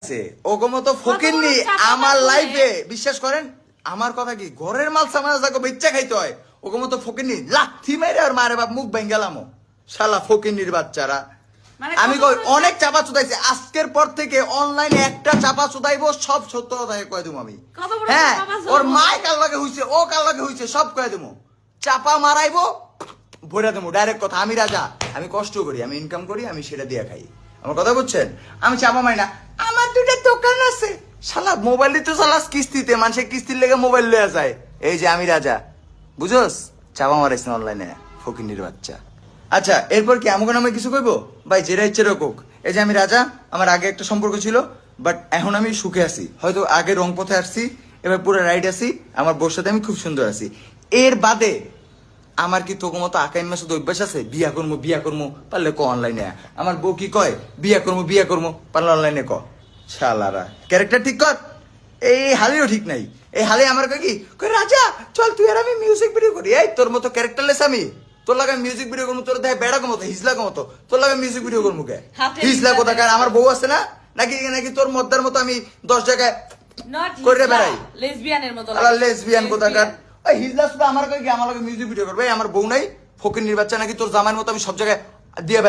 ওগো মতো ফকিরনি আমার লাইফে বিশ্বাস করেন আমার কথা কি ঘরের মাল সামাজ যাকে বেচ্চা খাইতে হয় ওগো মতো ফকিরনি লাথি মেরে আর মারে বাপ মুখ ভেঙ্গেলামো শালা ফকিরনির বাচ্চারা আমি কই অনেক চাপা চুদাইছে আজকের পর থেকে অনলাইনে একটা চাপা চুদাইবো সব সত্য কথা কয়ে দেবো আমি হ্যাঁ ওর মায় কাল লাগে হইছে ও কাল লাগে হইছে সব কয়ে দেবো চাপা মারাইবো ভরে দেবো ডাইরেক্ট কথা আমি রাজা আমি কষ্ট করি আমি ইনকাম করি আমি সেটা দিয়ে খাই আমার কথা বুঝছেন আমি চাপা মারি না আমার দুটা দোকান আছে শালা মোবাইল দিতে শালা কিস্তিতে মানুষের কিস্তির লেগে মোবাইল লয়ে যায় এই যে আমি রাজা বুঝোস চাপা মারাইছেন অনলাইনে ফকিরনির বাচ্চা আচ্ছা এরপর কি আমাকে নামে কিছু কইবো ভাই যেটা ইচ্ছে রকুক এই যে আমি রাজা আমার আগে একটা সম্পর্ক ছিল বাট এখন আমি সুখে আছি হয়তো আগে রং পথে আসছি এবার পুরো রাইট আছি আমার বউর সাথে আমি খুব সুন্দর আছি এর বাদে আমার কি তোকে মতো আকাইন মাসে অভ্যাস আছে বিয়া করবো পারলে ক অনলাইনে আমার বউ কি কয় বিয়া করবো পারলে অনলাইনে ক শালারা ক্যারেক্টার ঠিক কর এই হালিও ঠিক নাই এই হালে আমার কয় কি কই রাজা চল তুই আর আমি মিউজিক ভিডিও করি এই তোর মতো ক্যারেক্টারলেস আমি তোর লাগে মিউজিক ভিডিও করবো তোর দেখে বেড়া মতো হিজলা মতো তোর লাগে মিউজিক ভিডিও করবো কে হিজলা কোথাকার আমার বউ আছে না নাকি নাকি তোর মদ্দার মতো আমি 10 জায়গায় করে বেড়াই লেসবিয়ানের মতো লেসবিয়ান কোথাকার হিজলা শুধু আমার কই কি আমার লাগে মিউজিক ভিডিও করবে আমার বউ নাই ফকিরনির বাচ্চা নাকি তোর জামাইয়ের মতো আমি সব জায়গায় দিয়ে